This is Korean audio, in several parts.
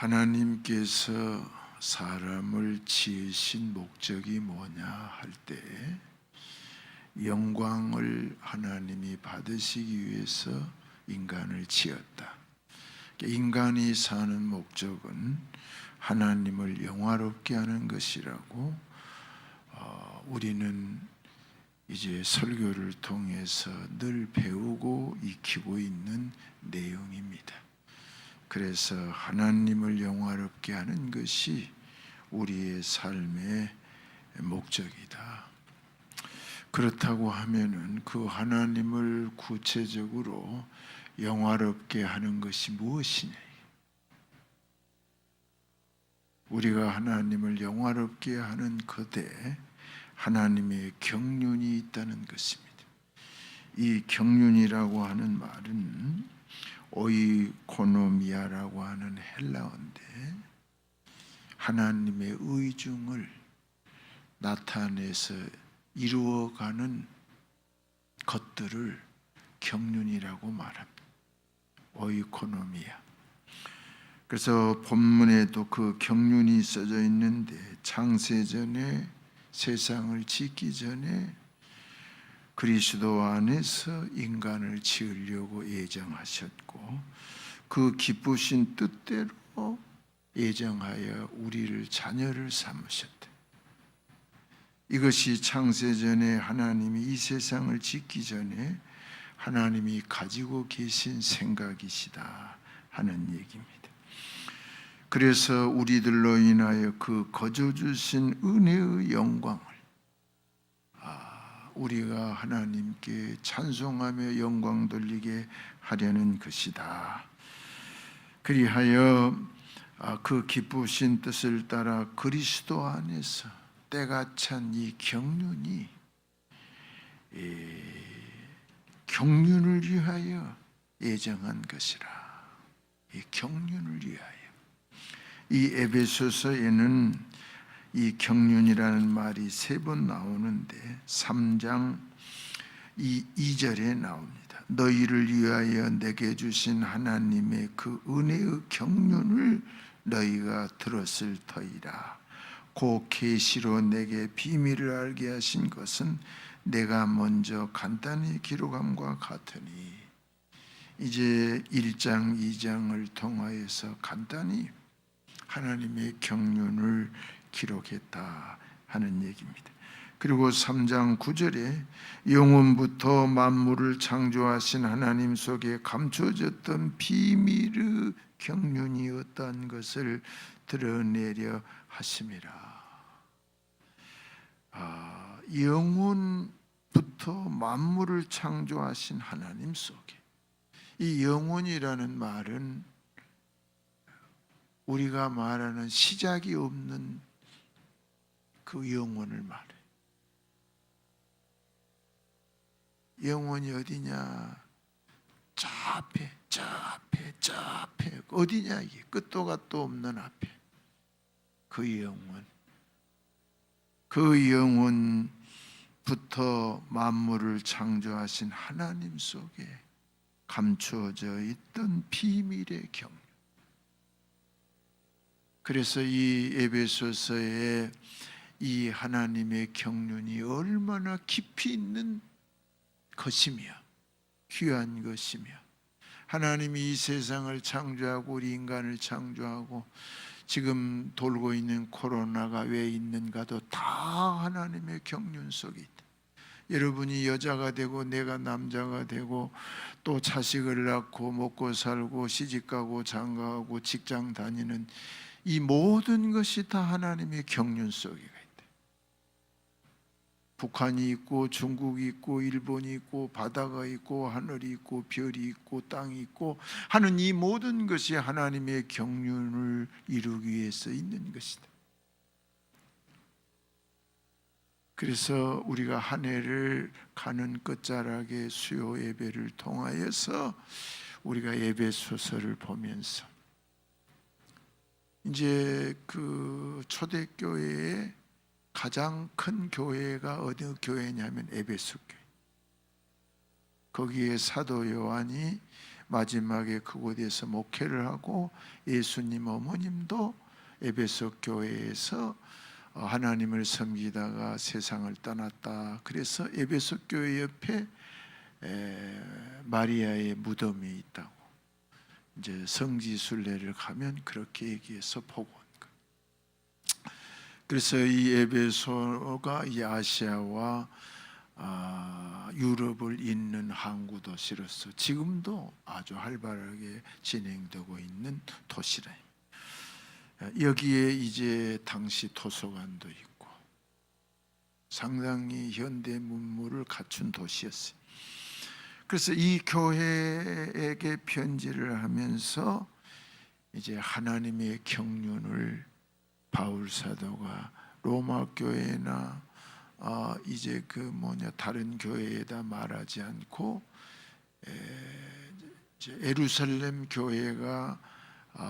하나님께서 사람을 지으신 목적이 뭐냐 할 때 영광을 하나님이 받으시기 위해서 인간을 지었다. 인간이 사는 목적은 하나님을 영화롭게 하는 것이라고 우리는 이제 설교를 통해서 늘 배우고 익히고 있는 내용입니다. 그래서 하나님을 영화롭게 하는 것이 우리의 삶의 목적이다. 그렇다고 하면은 그 하나님을 구체적으로 영화롭게 하는 것이 무엇이냐? 우리가 하나님을 영화롭게 하는 그대 하나님의 경륜이 있다는 것입니다. 이 경륜이라고 하는 말은 오이코노미아라고 하는 헬라어인데 하나님의 의중을 나타내서 이루어가는 것들을 경륜이라고 말합니다. 오이코노미아. 그래서 본문에도 그 경륜이 써져 있는데 창세전에 세상을 짓기 전에 그리스도 안에서 인간을 지으려고 예정하셨고 그 기쁘신 뜻대로 예정하여 우리를 자녀를 삼으셨다. 이것이 창세전에 하나님이 이 세상을 짓기 전에 하나님이 가지고 계신 생각이시다 하는 얘기입니다. 그래서 우리들로 인하여 그 거저 주신 은혜의 영광을 우리가 하나님께 찬송하며 영광 돌리게 하려는 것이다. 그리하여 그 기쁘신 뜻을 따라 그리스도 안에서 때가 찬 이 경륜이 경륜을 위하여 예정한 것이라. 이 경륜을 위하여. 이 에베소서에는 이 경륜이라는 말이 3번 나오는데 3장 2절에 나옵니다. 너희를 위하여 내게 주신 하나님의 그 은혜의 경륜을 너희가 들었을 터이라. 그 계시로 내게 비밀을 알게 하신 것은 내가 먼저 간단히 기록함과 같으니 이제 1장 2장을 통하여서 간단히 하나님의 경륜을 기록했다 하는 얘기입니다. 그리고 3장 9절에 영원부터 만물을 창조하신 하나님 속에 감춰졌던 비밀의 경륜이 어떠한 것을 드러내려 하심이라. 영원부터 만물을 창조하신 하나님 속에 이 영원이라는 말은 우리가 말하는 시작이 없는 그 영혼을 말해. 영혼이 어디냐? 저 앞에 어디냐 이게 끝도 갓도 없는 앞에 그 영혼. 그 영혼부터 만물을 창조하신 하나님 속에 감추어져 있던 비밀의 경륜. 그래서 이 에베소서에 이 하나님의 경륜이 얼마나 깊이 있는 것이며 귀한 것이며 하나님이 이 세상을 창조하고 우리 인간을 창조하고 지금 돌고 있는 코로나가 왜 있는가도 다 하나님의 경륜 속에 있다. 여러분이 여자가 되고 내가 남자가 되고 또 자식을 낳고 먹고 살고 시집가고 장가가고 직장 다니는 이 모든 것이 다 하나님의 경륜 속에 있다. 북한이 있고 중국이 있고 일본이 있고 바다가 있고 하늘이 있고 별이 있고 땅이 있고 하는 이 모든 것이 하나님의 경륜을 이루기 위해서 있는 것이다. 그래서 우리가 한 해를 가는 끝자락의 수요 예배를 통하여서 우리가 예배소서를 보면서 이제 그 초대교회의 가장 큰 교회가 어느 교회냐면 에베소 교회. 거기에 사도 요한이 마지막에 그곳에서 목회를 하고 예수님 어머님도 에베소 교회에서 하나님을 섬기다가 세상을 떠났다. 그래서 에베소 교회 옆에 마리아의 무덤이 있다고. 이제 성지순례를 가면 그렇게 얘기해서 보고 온 거예요. 그래서 이 에베소가 이 아시아와 유럽을 잇는 항구 도시로서 지금도 아주 활발하게 진행되고 있는 도시래. 여기에 이제 당시 도서관도 있고 상당히 현대 문물을 갖춘 도시였어요. 그래서 이 교회에게 편지를 하면서 이제 하나님의 경륜을 바울 사도가 로마 교회나 이제 다른 교회에다 말하지 않고 예루살렘 교회가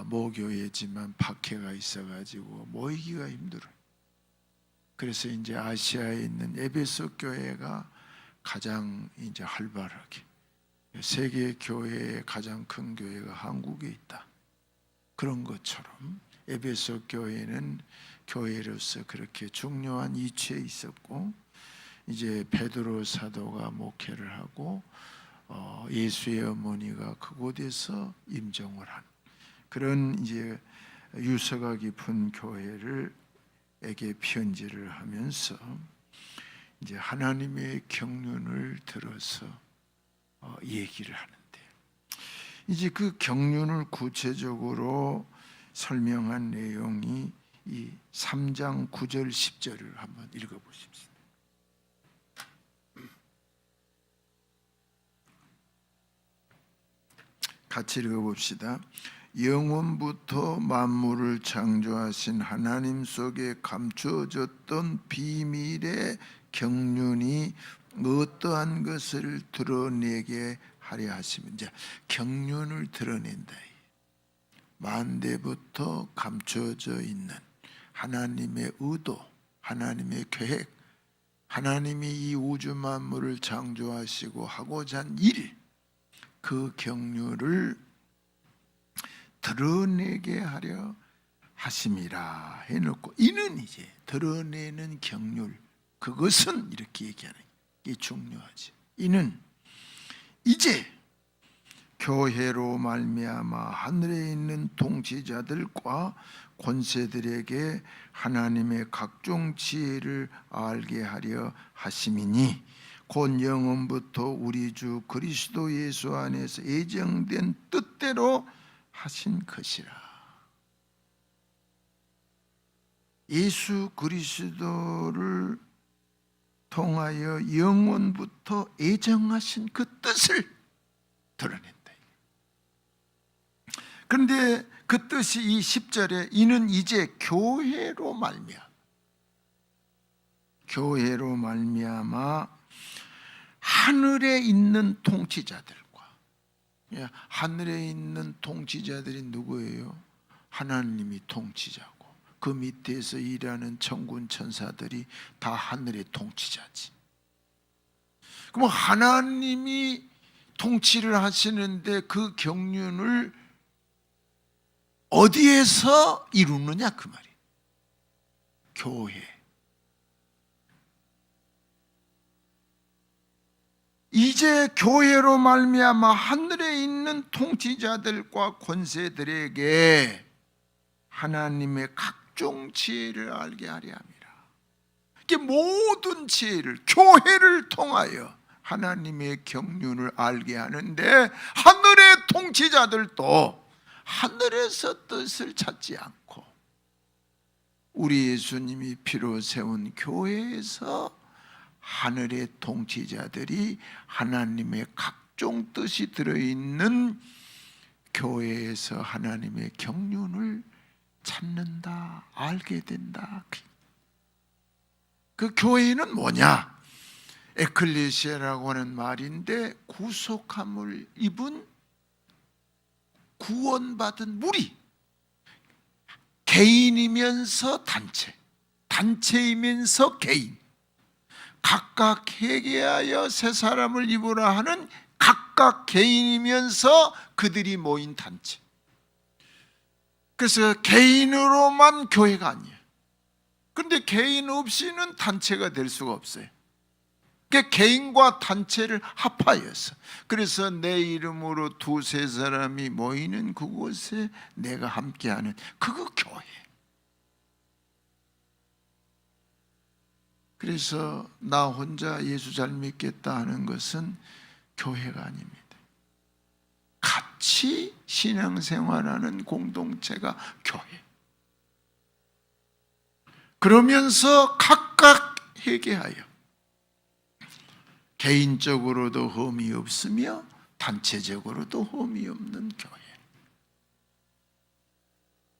모교회지만 박해가 있어가지고 모이기가 힘들어요. 그래서 이제 아시아에 있는 에베소 교회가 가장 이제 활발하게, 세계 교회의 가장 큰 교회가 한국에 있다. 그런 것처럼 에베소 교회는 교회로서 그렇게 중요한 위치에 있었고, 이제 베드로 사도가 목회를 하고 예수의 어머니가 그곳에서 임종을 한 그런 이제 유서가 깊은 교회에게 편지를 하면서 이제 하나님의 경륜을 들어서 얘기를 하는데, 이제 그 경륜을 구체적으로 설명한 내용이 이 3장 9절 10절을 한번 읽어보십시오. 같이 읽어봅시다. 영원부터 만물을 창조하신 하나님 속에 감추어졌던 비밀의 경륜이 어떠한 것을 드러내게 하려 하시면, 이제 경륜을 드러낸다. 만대부터 감춰져 있는 하나님의 의도, 하나님의 계획, 하나님이 이 우주 만물을 창조하시고 하고자 한 일, 그 경륜을 드러내게 하려 하심이라 해놓고, 이는 이제 드러내는 경륜, 그것은 이렇게 얘기하는 게 중요하지. 이는 이제 교회로 말미암아 하늘에 있는 통치자들과 권세들에게 하나님의 각종 지혜를 알게 하려 하심이니, 곧 영원부터 우리 주 그리스도 예수 안에서 예정된 뜻대로 하신 것이라. 예수 그리스도를 통하여 영원부터 예정하신 그 뜻을 드러낸다. 그런데 그 뜻이 이 10절에 이는 이제 교회로 말미암아 하늘에 있는 통치자들과, 하늘에 있는 통치자들이 누구예요? 하나님이 통치자고 그 밑에서 일하는 천군 천사들이 다 하늘의 통치자지. 그럼 하나님이 통치를 하시는데 그 경륜을 어디에서 이루느냐 그 말이에요. 교회. 이제 교회로 말미암아 하늘에 있는 통치자들과 권세들에게 하나님의 각종 지혜를 알게 하려 함이라. 이게 모든 지혜를 교회를 통하여 하나님의 경륜을 알게 하는데, 하늘의 통치자들도 하늘에서 뜻을 찾지 않고 우리 예수님이 피로 세운 교회에서 하늘의 통치자들이 하나님의 각종 뜻이 들어있는 교회에서 하나님의 경륜을 찾는다, 알게 된다. 그 교회는 뭐냐? 에클레시아라고 하는 말인데, 구속함을 입은 구원받은 무리, 개인이면서 단체, 단체이면서 개인, 각각 회개하여 새 사람을 입으라 하는 각 각각 개인이면서 그들이 모인 단체. 그래서 개인으로만 교회가 아니에요. 그런데 개인 없이는 단체가 될 수가 없어요. 개인과 단체를 합하여서, 그래서 내 이름으로 두세 사람이 모이는 그곳에 내가 함께하는 그거 교회. 그래서 나 혼자 예수 잘 믿겠다 하는 것은 교회가 아닙니다. 같이 신앙생활하는 공동체가 교회. 그러면서 각각 회개하여 개인적으로도 흠이 없으며 단체적으로도 흠이 없는 교회.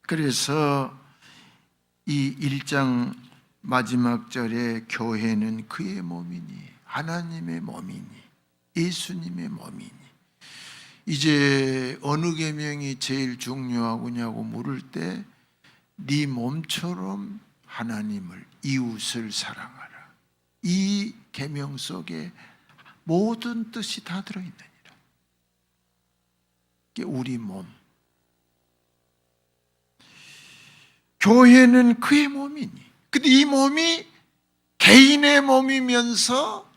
그래서 이 1장 마지막 절에 교회는 그의 몸이니, 하나님의 몸이니, 예수님의 몸이니. 이제 어느 계명이 제일 중요하냐고 물을 때 네 몸처럼 하나님을, 이웃을 사랑하라. 이 계명 속에 모든 뜻이 다 들어있느니라. 이게 우리 몸. 교회는 그의 몸이니. 근데 이 몸이 개인의 몸이면서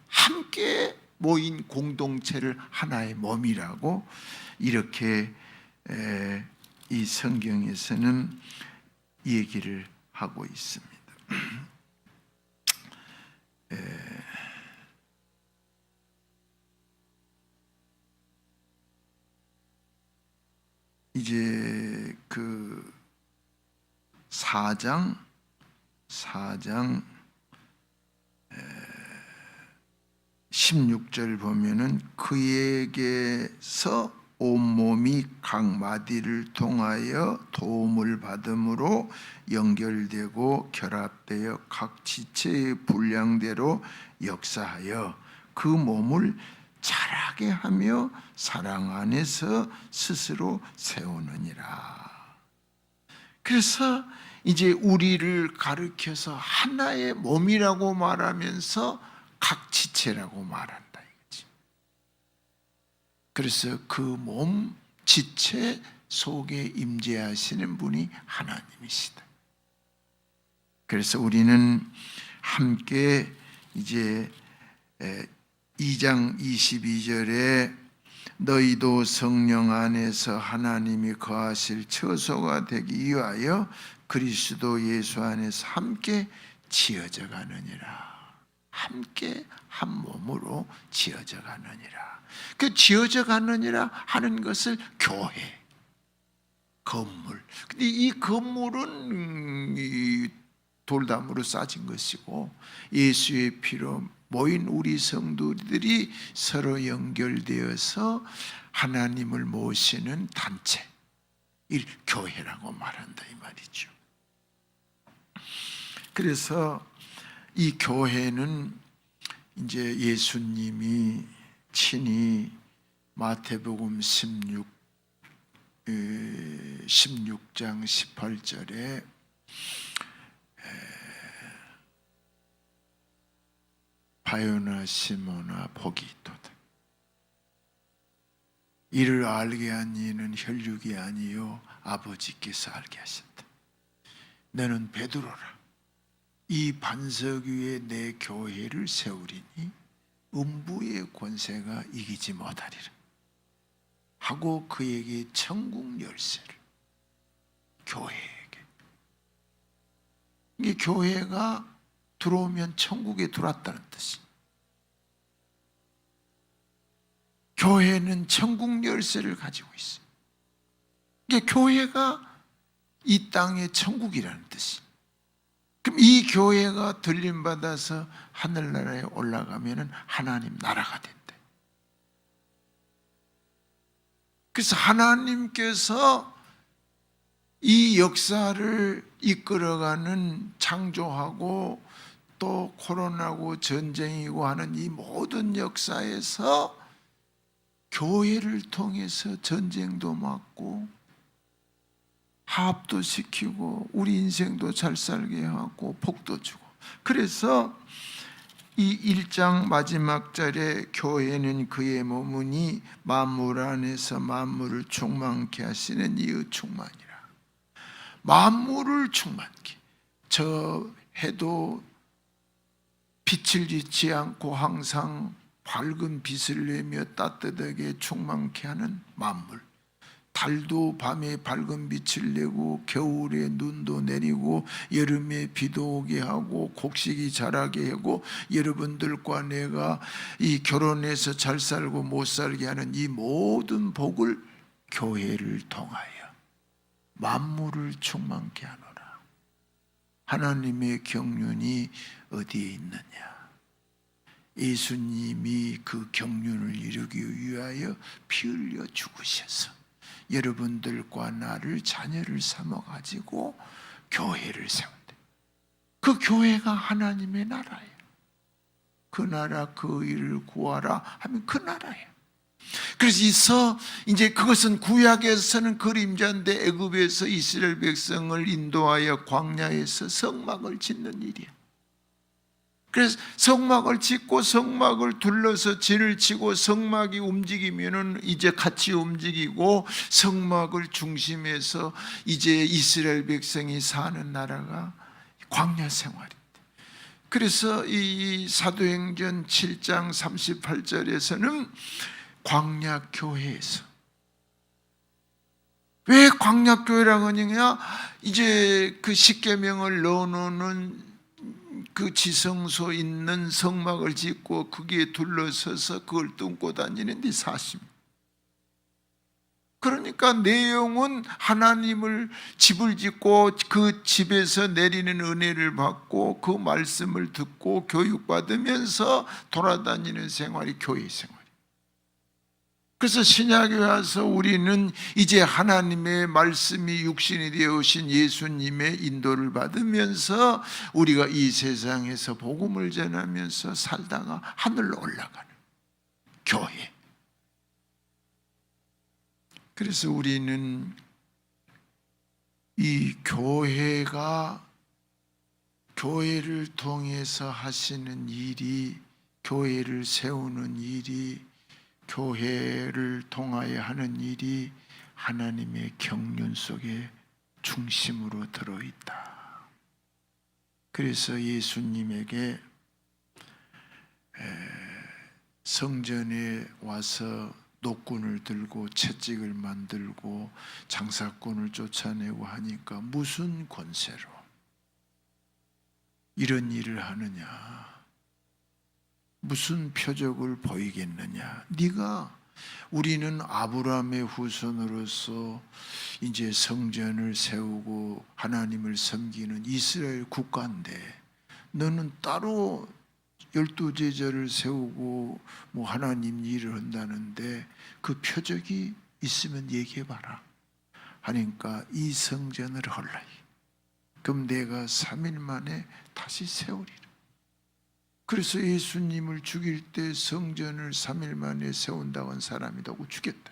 함께 모인 공동체를 하나의 몸이라고 이렇게 이 성경에서는 얘기를 하고 있습니다. 이제 그 4장 16절 보면은 그에게서 온몸이 각 마디를 통하여 도움을 받음으로 연결되고 결합되어 각 지체의 분량대로 역사하여 그 몸을 자라게 하며 사랑 안에서 스스로 세우느니라. 그래서 이제 우리를 가르쳐서 하나의 몸이라고 말하면서 각 지체라고 말한다 이거지. 그래서 그 몸 지체 속에 임재하시는 분이 하나님이시다. 그래서 우리는 함께 이제 2장 22절에 너희도 성령 안에서 하나님이 거하실 처소가 되기 위하여 그리스도 예수 안에서 함께 지어져 가느니라. 함께 한 몸으로 지어져 가느니라. 그 지어져 가느니라 하는 것을 교회, 건물. 근데 이 건물은 이 돌담으로 쌓인 것이고 예수의 피로 모인 우리 성도들이 서로 연결되어서 하나님을 모시는 단체, 이 교회라고 말한다 이 말이죠. 그래서 이 교회는 이제 예수님이 친히 마태복음 16장 18절에 바요나 시모나 복이 있도다. 이를 알게 한 이는 혈육이 아니요 아버지께서 알게 하셨다. 너는 베드로라. 이 반석 위에 내 교회를 세우리니 음부의 권세가 이기지 못하리라 하고 그에게 천국 열쇠를, 교회에게. 이 교회가 들어오면 천국에 들어왔다는 뜻이. 교회는 천국 열쇠를 가지고 있어요. 이게 교회가 이 땅의 천국이라는 뜻이. 그럼 이 교회가 들림받아서 하늘나라에 올라가면 하나님 나라가 된대. 그래서 하나님께서 이 역사를 이끌어가는, 창조하고 또 코로나고 전쟁이고 하는 이 모든 역사에서 교회를 통해서 전쟁도 막고 화합도 시키고 우리 인생도 잘 살게 하고 복도 주고. 그래서 이 1장 마지막 절에 교회는 그의 몸이니 만물 안에서 만물을 충만케 하시는 이의 충만이라. 만물을 충만케. 저 해도 빛을 잃지 않고 항상 밝은 빛을 내며 따뜻하게 충만케 하는 만물. 달도 밤에 밝은 빛을 내고 겨울에 눈도 내리고 여름에 비도 오게 하고 곡식이 자라게 하고 여러분들과 내가 이 결혼해서 잘 살고 못 살게 하는 이 모든 복을 교회를 통하여 만물을 충만케 하노라. 하나님의 경륜이 어디에 있느냐? 예수님이 그 경륜을 이루기 위하여 피 흘려 죽으셔서 여러분들과 나를 자녀를 삼아가지고 교회를 세운다. 그 교회가 하나님의 나라예요. 그 나라 그 일을 구하라 하면 그 나라예요. 그래서 이제 그것은 구약에서는 그림자인데 애굽에서 이스라엘 백성을 인도하여 광야에서 성막을 짓는 일이야. 그래서 성막을 짓고 성막을 둘러서 진을 치고 성막이 움직이면은 이제 같이 움직이고 성막을 중심해서 이제 이스라엘 백성이 사는 나라가 광야 생활입니다. 그래서 이 사도행전 7장 38절에서는 광야 교회에서 왜 광야 교회라고 하느냐? 이제 그 십계명을 넣어놓는 그 지성소 있는 성막을 짓고 거기에 둘러서서 그걸 뚫고 다니는 데 40. 그러니까 내용은 하나님을 집을 짓고 그 집에서 내리는 은혜를 받고 그 말씀을 듣고 교육받으면서 돌아다니는 생활이 교회 생활. 그래서 신약에 와서 우리는 이제 하나님의 말씀이 육신이 되어 오신 예수님의 인도를 받으면서 우리가 이 세상에서 복음을 전하면서 살다가 하늘로 올라가는 교회. 그래서 우리는 이 교회를 통해서 하시는 일이, 교회를 세우는 일이, 교회를 통하여 하는 일이 하나님의 경륜 속에 중심으로 들어있다. 그래서 예수님에게 성전에 와서 노끈을 들고 채찍을 만들고 장사꾼을 쫓아내고 하니까 무슨 권세로 이런 일을 하느냐? 무슨 표적을 보이겠느냐? 네가 우리는 아브라함의 후손으로서 이제 성전을 세우고 하나님을 섬기는 이스라엘 국가인데 너는 따로 12제자를 세우고 뭐 하나님 일을 한다는데 그 표적이 있으면 얘기해봐라 하니까 이 성전을 헐라이. 그럼 내가 3일 만에 다시 세우리라. 그래서 예수님을 죽일 때 성전을 3일 만에 세운다고 한 사람이라고 죽였다.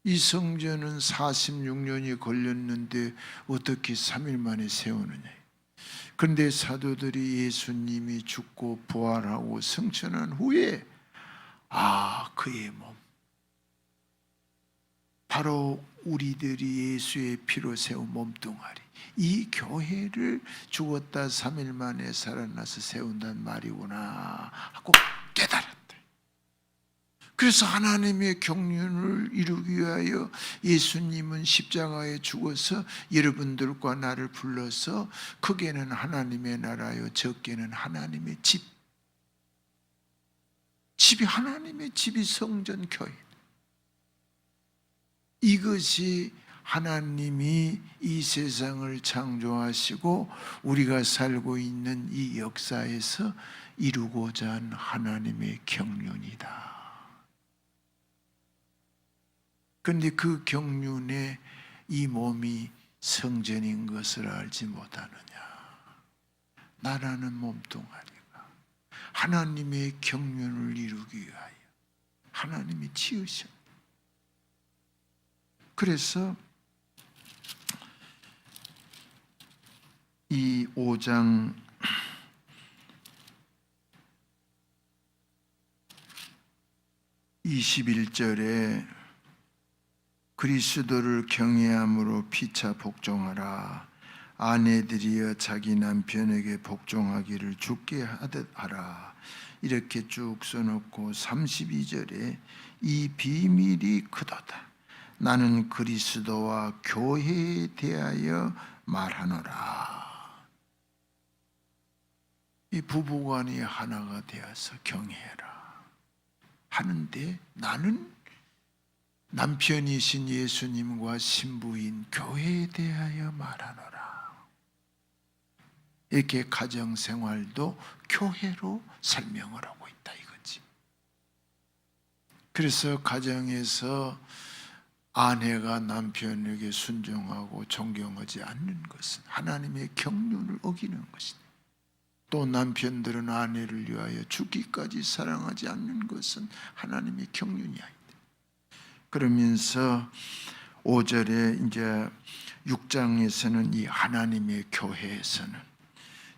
이 성전은 46년이 걸렸는데 어떻게 3일 만에 세우느냐. 그런데 사도들이 예수님이 죽고 부활하고 승천한 후에 그의 몸, 바로 우리들이 예수의 피로 세운 몸뚱아리, 이 교회를 죽었다 3일 만에 살아나서 세운다는 말이구나 하고 깨달았다. 그래서 하나님의 경륜을 이루기 위하여 예수님은 십자가에 죽어서 여러분들과 나를 불러서 크게는 하나님의 나라요 적게는 하나님의 집이 하나님의 집이 성전 교회. 이것이 하나님이 이 세상을 창조하시고 우리가 살고 있는 이 역사에서 이루고자 한 하나님의 경륜이다. 그런데 그 경륜에 이 몸이 성전인 것을 알지 못하느냐. 나라는 몸뚱아리가 하나님의 경륜을 이루기 위하여 하나님이 지으셨다. 그래서 이 5장 21절에 그리스도를 경외함으로 피차 복종하라. 아내들이여 자기 남편에게 복종하기를 주께 하듯 하라. 이렇게 쭉 써놓고 32절에 이 비밀이 크도다. 나는 그리스도와 교회에 대하여 말하노라. 이 부부간이 하나가 되어서 경외해라 하는데, 나는 남편이신 예수님과 신부인 교회에 대하여 말하노라. 이렇게 가정생활도 교회로 설명을 하고 있다 이거지. 그래서 가정에서 아내가 남편에게 순종하고 존경하지 않는 것은 하나님의 경륜을 어기는 것이다. 또 남편들은 아내를 위하여 죽기까지 사랑하지 않는 것은 하나님의 경륜이 아니다. 그러면서 5절에 이제 6장에서는 이 하나님의 교회에서는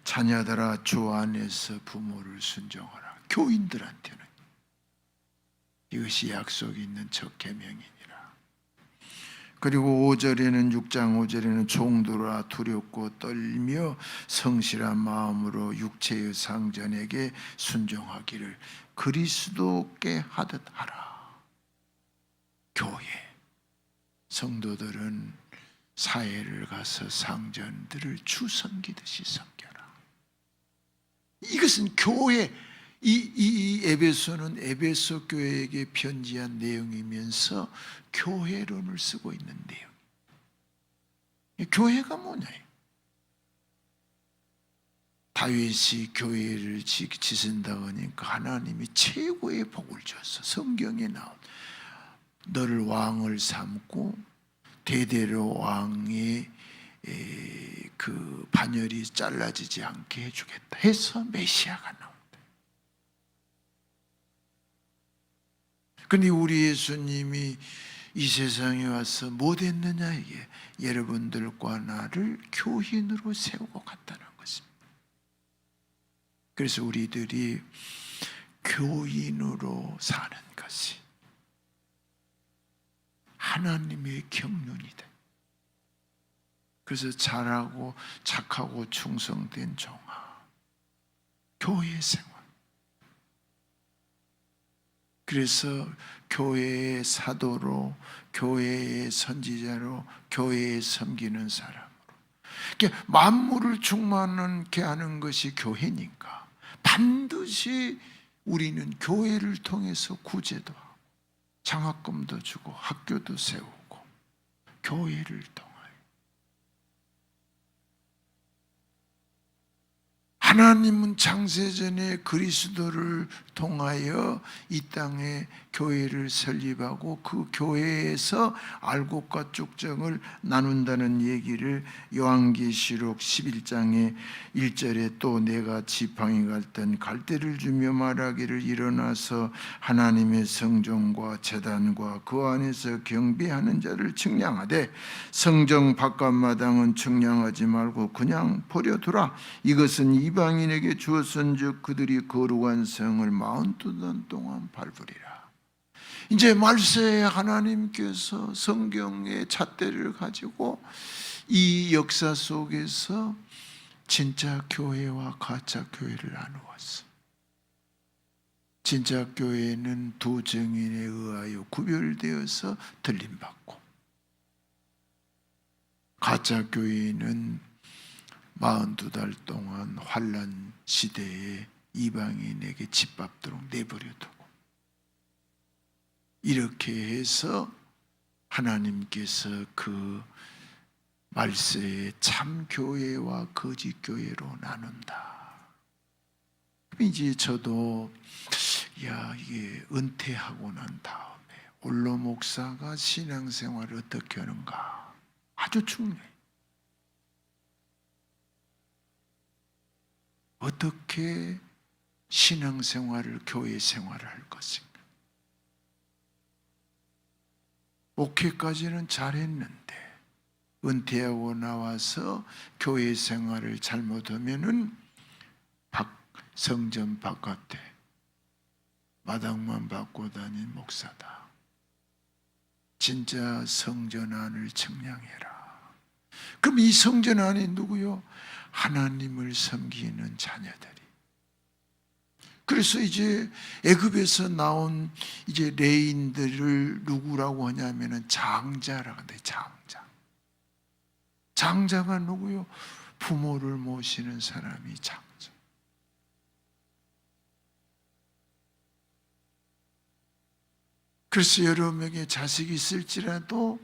자녀들아 주 안에서 부모를 순종하라. 교인들한테는 이것이 약속이 있는 첫 계명이니라. 그리고 5절에는 6장 5절에는 종들아 두렵고 떨며 성실한 마음으로 육체의 상전에게 순종하기를 그리스도께 하듯 하라. 교회 성도들은 사회를 가서 상전들을 주 섬기듯이 섬겨라. 이것은 교회, 이 에베소는 에베소 교회에게 편지한 내용이면서 교회론을 쓰고 있는 내용. 교회가 뭐냐? 다윗이 교회를 지신다고 하니까 하나님이 최고의 복을 줬어. 성경에 나온 너를 왕을 삼고 대대로 왕의 그 반열이 잘라지지 않게 해주겠다 해서 메시아가 나온다. 그런데 우리 예수님이 이 세상에 와서 뭐 됐느냐, 이게 여러분들과 나를 교인으로 세우고 갔다는 것입니다. 그래서 우리들이 교인으로 사는 것이 하나님의 경륜이다. 그래서 잘하고 착하고 충성된 종아, 교회 생활. 그래서 교회의 사도로, 교회의 선지자로, 교회에 섬기는 사람으로, 그러니까 만물을 충만하게 하는 것이 교회니까 반드시 우리는 교회를 통해서 구제도 하고 장학금도 주고 학교도 세우고 교회를 통하여 하나님은 창세전에 그리스도를 통하여 이 땅에 교회를 설립하고 그 교회에서 알곡과 쭉정을 나눈다는 얘기를 요한계시록 11장의 1절에 또 내가 지팡이 갈던 갈대를 주며 말하기를 일어나서 하나님의 성전과 제단과 그 안에서 경배하는 자를 측량하되 성전 바깥마당은 측량하지 말고 그냥 버려두라. 이것은 이방인에게 주었은즉 그들이 거룩한 성을 42년 동안 밟으리라. 이제 말세에 하나님께서 성경의 잣대를 가지고 이 역사 속에서 진짜 교회와 가짜 교회를 나누었어. 진짜 교회는 두 증인에 의하여 구별되어서 들림받고, 가짜 교회는 42달 동안 환난 시대에 이방인에게 짓밟도록 내버려두고, 이렇게 해서 하나님께서 그 말세에 참 교회와 거짓 교회로 나눈다. 이제 저도 이게 은퇴하고 난 다음에 올로 목사가 신앙생활을 어떻게 하는가 아주 중요해. 어떻게 신앙생활을, 교회 생활을 할 것인가. 목회까지는 잘했는데 은퇴하고 나와서 교회 생활을 잘못하면은 성전 바깥에 마당만 받고 다닌 목사다. 진짜 성전 안을 청량해라. 그럼 이 성전 안에 누구요? 하나님을 섬기는 자녀들이. 그래서 이제 애굽에서 나온 이제 레인들을 누구라고 하냐면은 장자라고 한다. 장자. 장자가 누구요? 부모를 모시는 사람이 장자. 그래서 여러 명의 자식이 있을지라도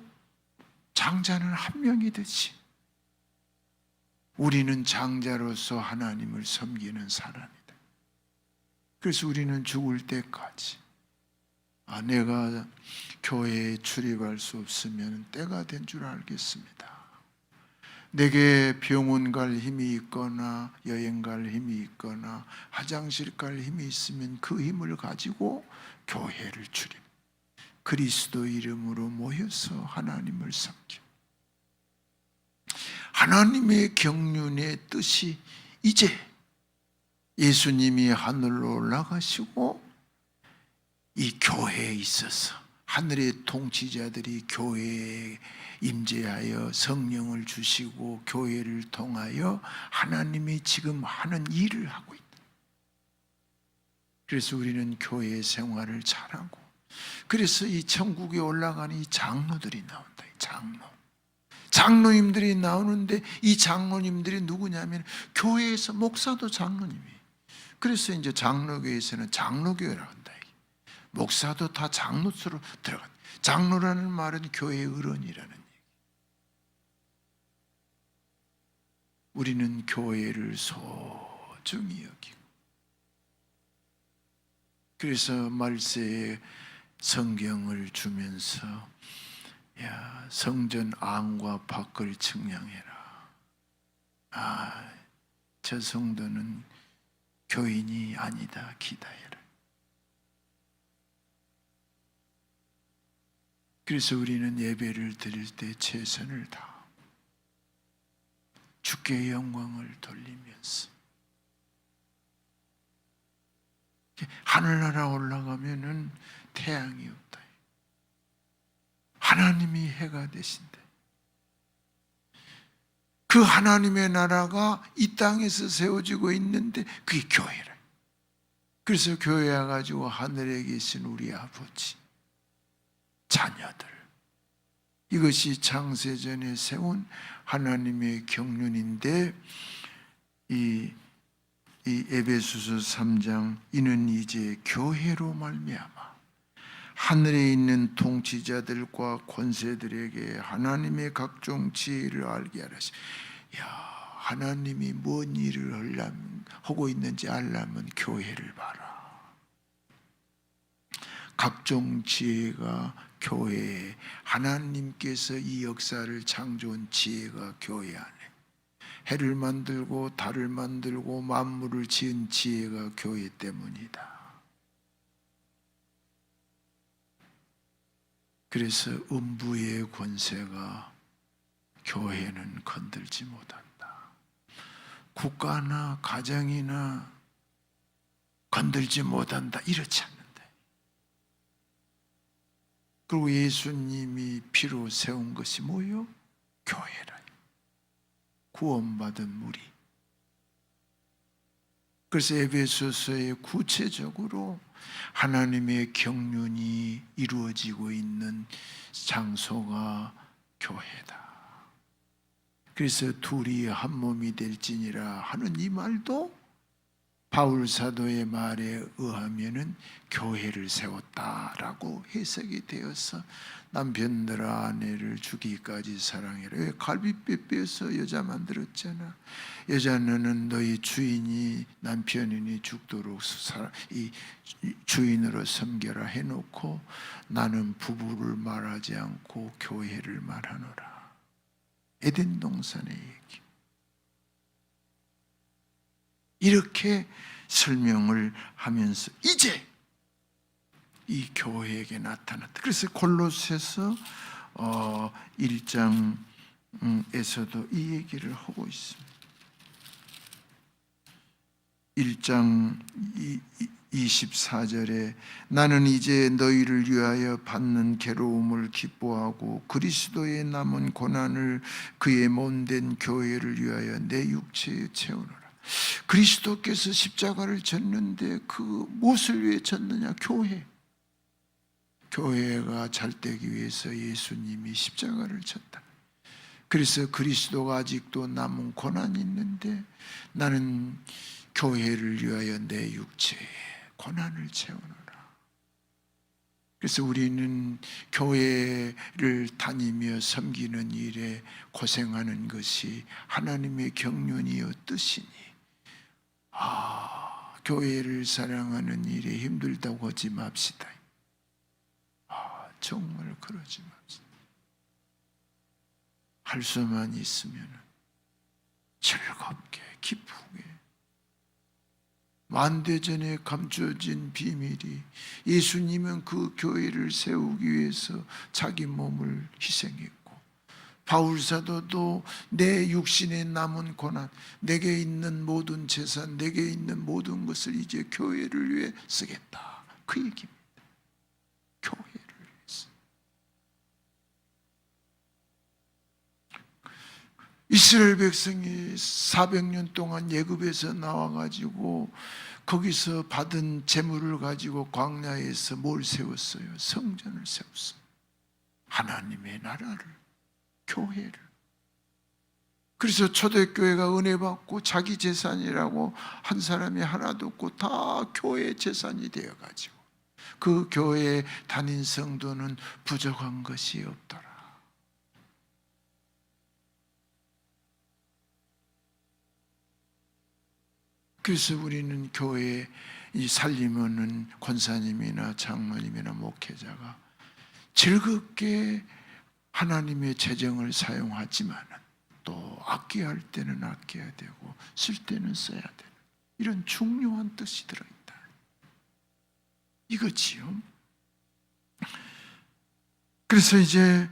장자는 한 명이 되지. 우리는 장자로서 하나님을 섬기는 사람이다. 그래서 우리는 죽을 때까지 내가 교회에 출입할 수 없으면 때가 된 줄 알겠습니다. 내게 병원 갈 힘이 있거나 여행 갈 힘이 있거나 화장실 갈 힘이 있으면 그 힘을 가지고 교회를 출입, 그리스도 이름으로 모여서 하나님을 섬겨. 하나님의 경륜의 뜻이 이제 예수님이 하늘로 올라가시고 이 교회에 있어서 하늘의 통치자들이 교회에 임재하여 성령을 주시고 교회를 통하여 하나님이 지금 하는 일을 하고 있다. 그래서 우리는 교회 생활을 잘하고, 그래서 이 천국에 올라가는 이 장로들이 나온다. 장로님들이 나오는데 이 장로님들이 누구냐면 교회에서 목사도 장로님이. 그래서 이제 장로교에서는 장로교회라고 한다. 목사도 다 장로수로 들어간다. 장로라는 말은 교회의 어른이라는 얘기. 우리는 교회를 소중히 여기고, 그래서 말세에 성경을 주면서 성전 안과 밖을 청량해라. 저 성도는 교인이 아니다. 기다해라. 그래서 우리는 예배를 드릴 때 최선을 다하고 주께 영광을 돌리면서, 하늘나라 올라가면은 태양이 없다. 하나님이 해가 되신대. 그 하나님의 나라가 이 땅에서 세워지고 있는데 그게 교회래. 그래서 교회 와가지고 하늘에 계신 우리 아버지, 자녀들, 이것이 창세전에 세운 하나님의 경륜인데, 이 에베소서 3장, 이는 이제 교회로 말미암아 하늘에 있는 통치자들과 권세들에게 하나님의 각종 지혜를 알게 하라시. 하나님이 뭔 일을 하고 있는지 알려면 교회를 봐라. 각종 지혜가 교회에, 하나님께서 이 역사를 창조한 지혜가 교회 안에, 해를 만들고 달을 만들고 만물을 지은 지혜가 교회 때문이다. 그래서 음부의 권세가 교회는 건들지 못한다. 국가나 가정이나 건들지 못한다. 이렇지 않는데. 그리고 예수님이 피로 세운 것이 뭐요? 교회라. 구원받은 무리. 그래서 에베소서에 구체적으로 하나님의 경륜이 이루어지고 있는 장소가 교회다. 그래서 둘이 한 몸이 될지니라 하는 이 말도 바울 사도의 말에 의하면은 교회를 세웠다라고 해석이 되어서 남편들아 아내를 죽이기까지 사랑해라. 왜 갈비뼈 빼서 여자 만들었잖아. 여자는 너희 주인이 남편이니 죽도록 이 주인으로 섬겨라 해놓고 나는 부부를 말하지 않고 교회를 말하노라. 에덴 동산의 얘기. 이렇게 설명을 하면서 이제 이 교회에게 나타났다. 그래서 골로새서 1장에서도 이 얘기를 하고 있습니다. 1장 24절에 나는 이제 너희를 위하여 받는 괴로움을 기뻐하고 그리스도의 남은 고난을 그의 몸된 교회를 위하여 내 육체에 채우노라. 그리스도께서 십자가를 졌는데 그 무엇을 위해 졌느냐? 교회가 잘 되기 위해서 예수님이 십자가를 졌다. 그래서 그리스도가 아직도 남은 고난이 있는데 나는 교회를 위하여 내 육체에 고난을 채우노라. 그래서 우리는 교회를 다니며 섬기는 일에 고생하는 것이 하나님의 경륜이요 뜻이니 교회를 사랑하는 일에 힘들다고 하지 맙시다. 정말 그러지 맙시다. 할 수만 있으면 즐겁게 기쁘게 만대전에 감춰진 비밀이 예수님은 그 교회를 세우기 위해서 자기 몸을 희생했고 바울사도도 내 육신에 남은 고난, 내게 있는 모든 재산, 내게 있는 모든 것을 이제 교회를 위해 쓰겠다. 그 얘기입니다. 교회를 위해서. 이스라엘 백성이 400년 동안 애굽에서 나와가지고 거기서 받은 재물을 가지고 광야에서 뭘 세웠어요? 성전을 세웠어요. 하나님의 나라를, 교회를. 그래서 초대교회가 은혜 받고 자기 재산이라고 한 사람이 하나도 없고 다 교회 재산이 되어가지고 그 교회에 다닌 성도는 부족한 것이 없더라. 그래서 우리는 교회에 이 살림하는 권사님이나 장로님이나 목회자가 즐겁게 하나님의 재정을 사용하지만 또 아껴야 할 때는 아껴야 되고 쓸 때는 써야 되는 이런 중요한 뜻이 들어있다. 이거지요. 그래서 이제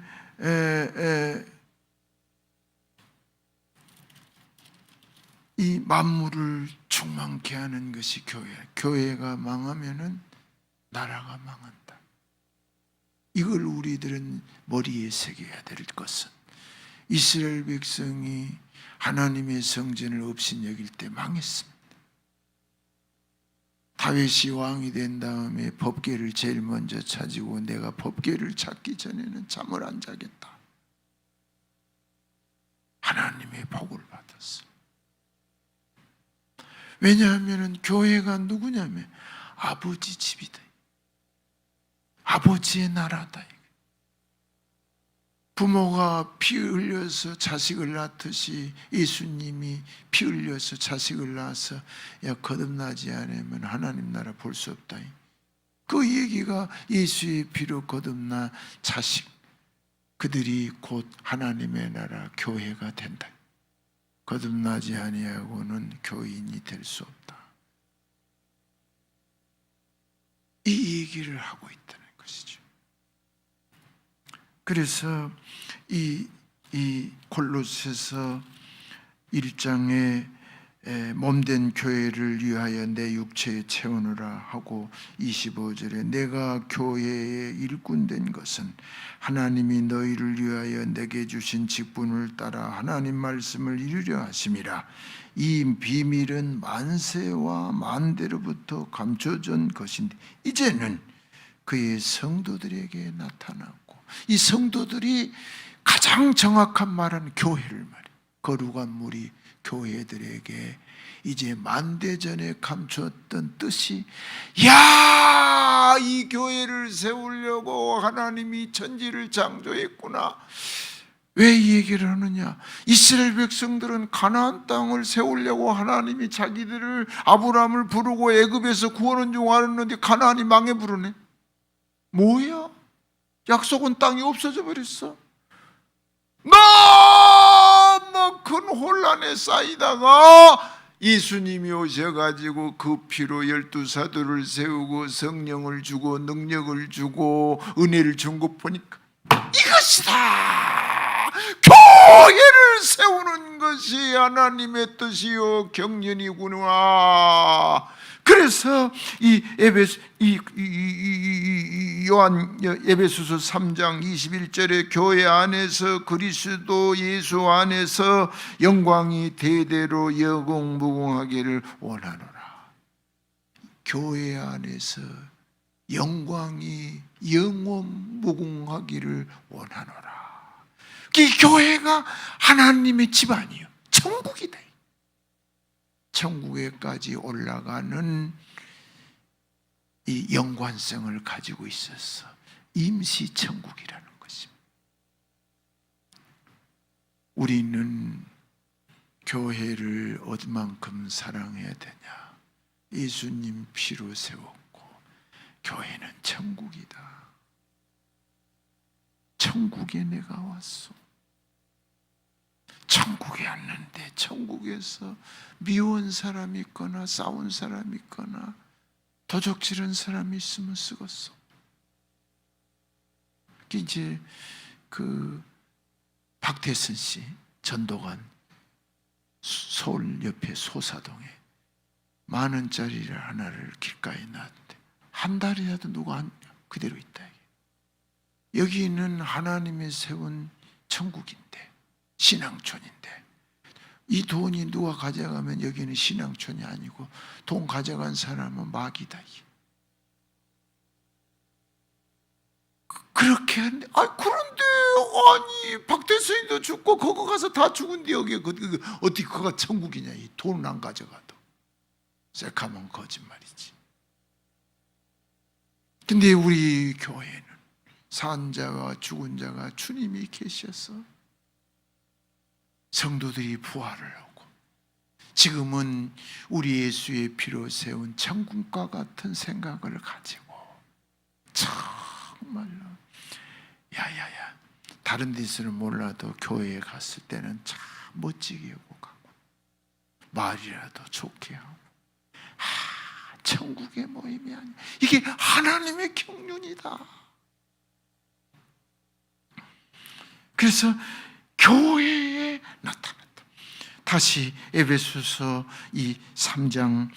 이 만물을 충만케 하는 것이 교회야. 교회가 망하면은 나라가 망한다. 이걸 우리들은 머리에 새겨야 될 것은 이스라엘 백성이 하나님의 성전을 업신여길 때 망했습니다. 다윗이 왕이 된 다음에 법궤를 제일 먼저 찾고 내가 법궤를 찾기 전에는 잠을 안 자겠다. 하나님의 복을 받았어. 왜냐하면 교회가 누구냐면 아버지 집이다. 아버지의 나라다. 부모가 피 흘려서 자식을 낳듯이 예수님이 피 흘려서 자식을 낳아서 거듭나지 않으면 하나님 나라 볼 수 없다. 그 얘기가 예수의 피로 거듭나 자식, 그들이 곧 하나님의 나라 교회가 된다. 거듭나지 아니하고는 교인이 될 수 없다. 이 얘기를 하고 있다는 것이죠. 그래서 이 골로새서 1장에 몸된 교회를 위하여 내 육체에 채우느라 하고 25절에 내가 교회의 일꾼 된 것은 하나님이 너희를 위하여 내게 주신 직분을 따라 하나님 말씀을 이루려 하심이라. 이 비밀은 만세와 만대로부터 감춰진 것인데 이제는 그의 성도들에게 나타났고, 이 성도들이 가장 정확한 말은 교회를 말해. 거룩한 물이 교회들에게 이제 만대전에 감추었던 뜻이, 야, 이 교회를 세우려고 하나님이 천지를 창조했구나. 왜 이 얘기를 하느냐? 이스라엘 백성들은 가나안 땅을 세우려고 하나님이 자기들을 아브라함을 부르고 애굽에서 구원한 줄 알았는데 가나안이 망해버리네. 뭐야? 약속은 땅이 없어져 버렸어. 너무 큰 혼란에 쌓이다가 예수님이 오셔가지고 그 피로 12사도를 세우고 성령을 주고 능력을 주고 은혜를 준 것 보니까 이것이다! 교회를 세우는 것이 하나님의 뜻이요 경륜이구나. 그래서 이 요한 에베소서 3장 21절에 교회 안에서 그리스도 예수 안에서 영광이 대대로 영웅무궁하기를 원하노라. 교회 안에서 영광이 영원무궁하기를 원하노라. 이 교회가 하나님의 집안이요, 천국이다. 천국에까지 올라가는 이 연관성을 가지고 있어서 임시천국이라는 것입니다. 우리는 교회를 얼만큼 사랑해야 되냐? 예수님 피로 세웠고 교회는 천국이다. 천국에 내가 왔어. 천국에 왔는데 천국에서 미운 사람이 있거나 싸운 사람이 있거나 도적질한 사람이 있으면 쓰겄어. 이제 그 박태선 씨 전도관 서울 옆에 소사동에 10,000원짜리 하나를 길가에 놨는데 한 달이라도 누가 그대로 있다. 여기는 하나님이 세운 천국인데, 신앙촌인데, 이 돈이 누가 가져가면 여기는 신앙촌이 아니고 돈 가져간 사람은 마귀다. 그렇게 하는데, 그런데 아니 박대수이도 죽고 거기 가서 다 죽은데 여기 어떻게 그가 천국이냐? 이 돈은 안 가져가도 새카만 거짓말이지. 근데 우리 교회는 산 자와 죽은 자가 주님이 계셔서 성도들이 부활을 하고 지금은 우리 예수의 피로 세운 천국과 같은 생각을 가지고 정말로 야야야 다른 데서는 몰라도 교회에 갔을 때는 참 멋지게 하고 가고 말이라도 좋게 하고 천국의 모임이 아니야. 이게 하나님의 경륜이다. 그래서 교회에 나타났다. 다시 에베소서 이 3장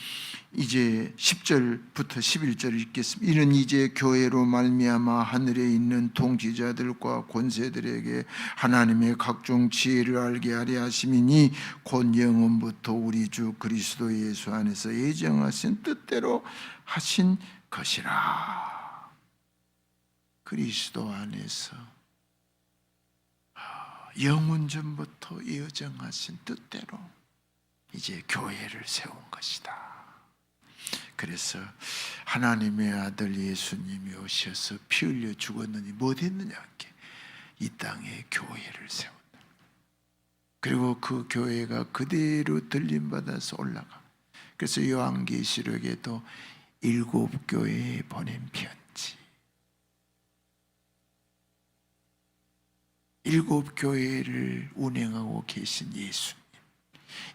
이제 10절부터 11절을 읽겠습니다. 이는 이제 교회로 말미암아 하늘에 있는 통치자들과 권세들에게 하나님의 각종 지혜를 알게 하려 하심이니 곧 영원부터 우리 주 그리스도 예수 안에서 예정하신 뜻대로 하신 것이라. 그리스도 안에서 영원 전부터 예정하신 뜻대로 이제 교회를 세운 것이다. 그래서 하나님의 아들 예수님이 오셔서 피 흘려 죽었느니 뭐 됐느냐? 이 땅에 교회를 세운다. 그리고 그 교회가 그대로 들림받아서 올라가. 그래서 요한계시록에도 7 교회에 보낸 편지, 7 교회를 운행하고 계신 예수님,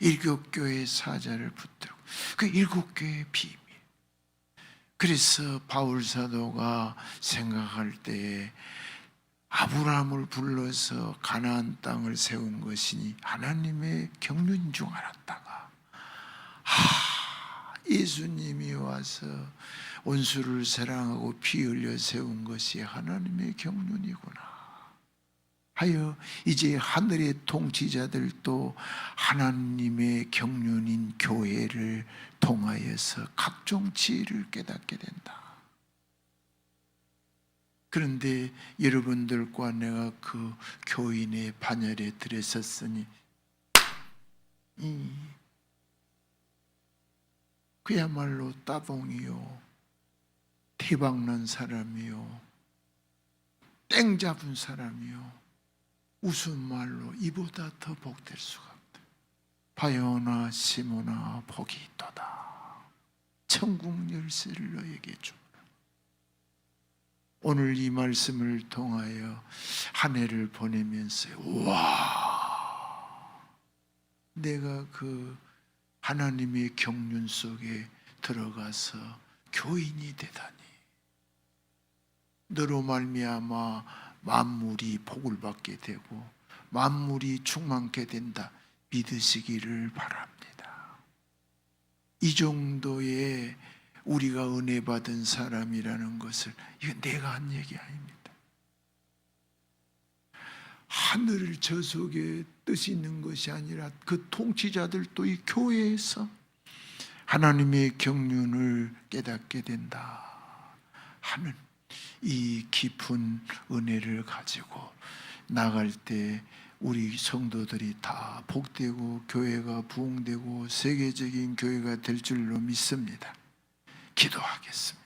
7 교회의 사자를 붙들고 그 7 교회의 비밀. 그래서 바울 사도가 생각할 때에 아브라함을 불러서 가나안 땅을 세운 것이니 하나님의 경륜 중 하나다가 예수님이 와서 원수를 사랑하고 피 흘려 세운 것이 하나님의 경륜이구나 하여 이제 하늘의 통치자들도 하나님의 경륜인 교회를 통하여서 각종 지혜를 깨닫게 된다. 그런데 여러분들과 내가 그 교인의 반열에 들어섰으니 그야말로 따봉이요, 대박난 사람이요, 땡 잡은 사람이요, 웃음말로 이보다 더 복될 수가 없다. 바요나 시모나 복이 있도다. 천국 열쇠를 너에게 주라. 오늘 이 말씀을 통하여 한 해를 보내면서 와, 내가 그 하나님의 경륜 속에 들어가서 교인이 되다니. 너로 말미암아 만물이 복을 받게 되고 만물이 충만케 된다 믿으시기를 바랍니다. 이 정도의 우리가 은혜 받은 사람이라는 것을, 이건 내가 한 얘기 아닙니다. 하늘 저 속에 뜻이 있는 것이 아니라 그 통치자들도 이 교회에서 하나님의 경륜을 깨닫게 된다 하는 이 깊은 은혜를 가지고 나갈 때 우리 성도들이 다 복되고 교회가 부흥되고 세계적인 교회가 될 줄로 믿습니다. 기도하겠습니다.